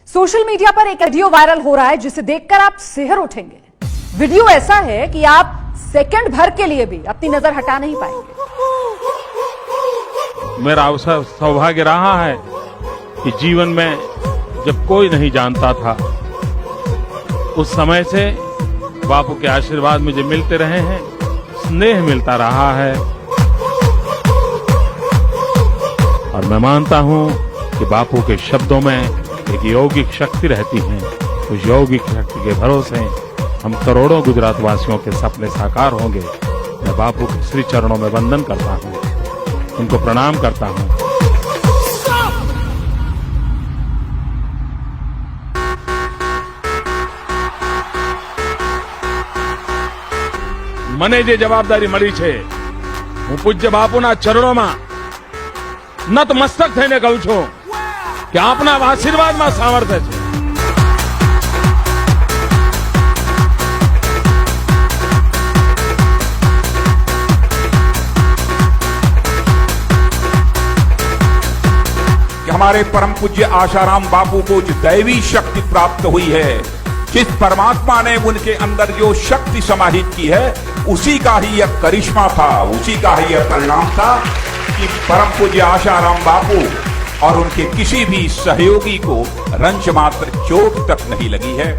Social media पर एक video viral हो रहा है जिसे देखकर आप सिहर उठेंगे। वीडियो ऐसा है कि आप सेकंड भर के लिए भी अपनी नजर हटा नहीं पाएंगे। मेरा अवसर सौभाग्य रहा है कि जीवन में जब कोई नहीं जानता था उस समय से बापू के आशीर्वाद मुझे मिलते रहे हैं, स्नेह मिलता रहा है और मैं मानता हूं कि बापू के शब्दों में एक यौगिक शक्ति रहती है। उस यौगिक शक्ति के भरोसे हम करोड़ों गुजरात वासियों के सपने साकार होंगे। मैं बापू के श्री चरणों में वंदन करता हूं, उनको प्रणाम करता हूं। મને જે જવાબદારી મળી છે હું પૂજ્ય બાપુના ચરણોમાં નતમસ્તક થઈને કહું છું કે આપના આશીર્વાદમાં સામર્થ્ય છે। हमारे परम पूज्य आशाराम बापू को जो दैवी शक्ति प्राप्त हुई है, जिस परमात्मा ने उनके अंदर जो शक्ति समाहित की है, उसी का ही यह करिश्मा था, उसी का ही यह परिणाम था कि परम पूज्य आशाराम बापू और उनके किसी भी सहयोगी को रंच मात्र चोट तक नहीं लगी है।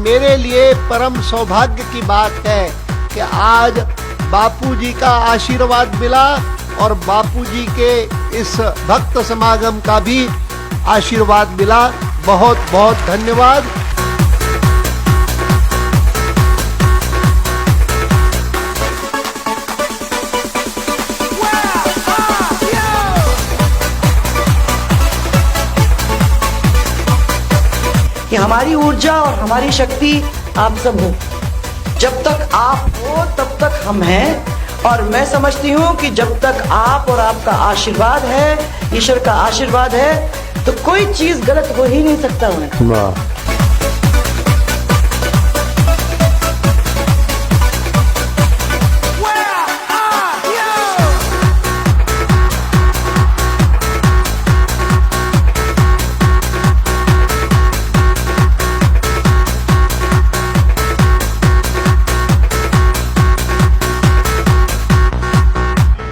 मेरे लिए परम सौभाग्य की बात है कि आज बापूजी का आशीर्वाद मिला और बापूजी के इस भक्त समागम का भी आशीर्वाद मिला। बहुत बहुत धन्यवाद। कि हमारी ऊर्जा और हमारी शक्ति आप सब हो। जब तक आप हो तब तक हम हैं और मैं समझती हूँ कि जब तक आप और आपका आशीर्वाद है, ईश्वर का आशीर्वाद है, तो कोई चीज गलत हो ही नहीं सकता उन्हें।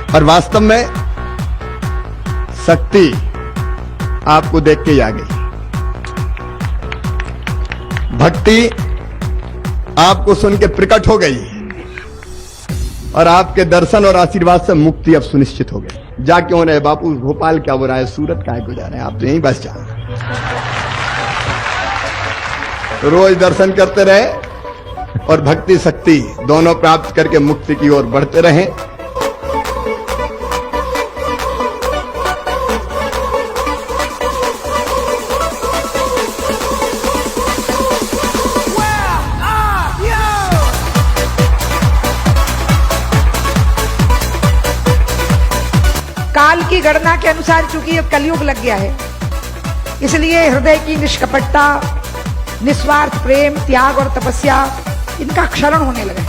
और वास्तव में शक्ति आपको देख के ही आ गई, भक्ति आपको सुन के प्रकट हो गई और आपके दर्शन और आशीर्वाद से मुक्ति अब सुनिश्चित हो गई। जा क्यों रहे बापू, भोपाल क्या हो रहा है, सूरत क्या गुजार रहे हैं, आप तो यहीं बस जाओ। रोज दर्शन करते रहे और भक्ति शक्ति दोनों प्राप्त करके मुक्ति की ओर बढ़ते रहें। काल की गणना के अनुसार चूंकि अब कलयुग लग गया है, इसलिए हृदय की निष्कपटता, निस्वार्थ प्रेम, त्याग और तपस्या, इनका क्षरण होने लगा।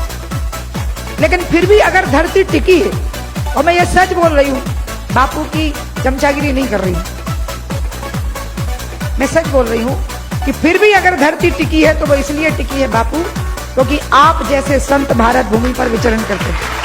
लेकिन फिर भी अगर धरती टिकी है, और मैं ये सच बोल रही हूं, बापू की चमचागिरी नहीं कर रही हूं, मैं सच बोल रही हूं कि फिर भी अगर धरती टिकी है तो वो इसलिए टिकी है बापू, क्योंकि आप जैसे संत भारत भूमि पर विचरण करते हैं।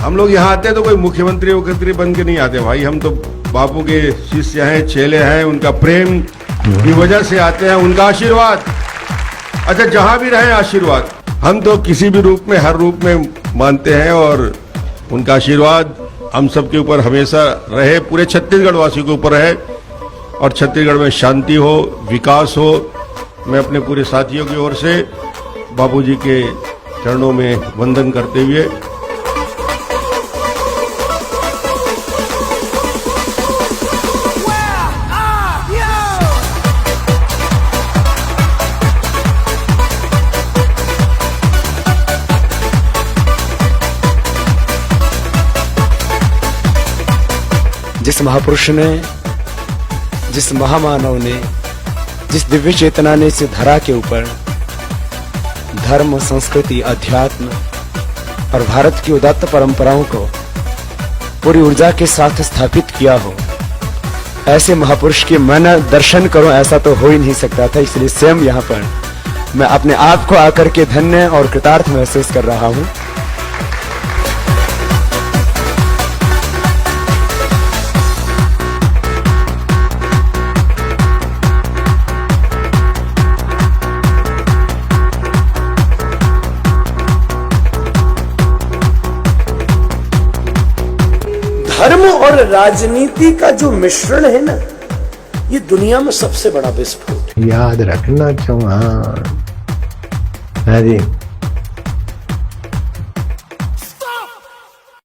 हम लोग यहाँ आते हैं तो कोई मुख्यमंत्री वक्तरी बन के नहीं आते भाई, हम तो बापू के शिष्य हैं, चेले हैं, उनका प्रेम की वजह से आते हैं, उनका आशीर्वाद, अच्छा जहां भी रहे आशीर्वाद, हम तो किसी भी रूप में, हर रूप में मानते हैं और उनका आशीर्वाद हम सबके ऊपर हमेशा रहे, पूरे छत्तीसगढ़ वासियों के ऊपर रहे और छत्तीसगढ़ में शांति हो, विकास हो। मैं अपने पूरे साथियों की ओर से बापूजी के चरणों में वंदन करते हुए जिस महापुरुष ने, जिस महामानव ने, जिस दिव्य चेतना ने इस धरा के ऊपर धर्म, संस्कृति, अध्यात्म और भारत की उदात्त परंपराओं को पूरी ऊर्जा के साथ स्थापित किया हो, ऐसे महापुरुष के मैं दर्शन करूं ऐसा तो हो ही नहीं सकता था। इसलिए स्वयं यहाँ पर मैं अपने आप को आकर के धन्य और कृतार्थ महसूस कर रहा हूं। धर्म और राजनीति का जो मिश्रण है ना, ये दुनिया में सबसे बड़ा विस्फोट है। याद रखना चौहान, हाँ जी।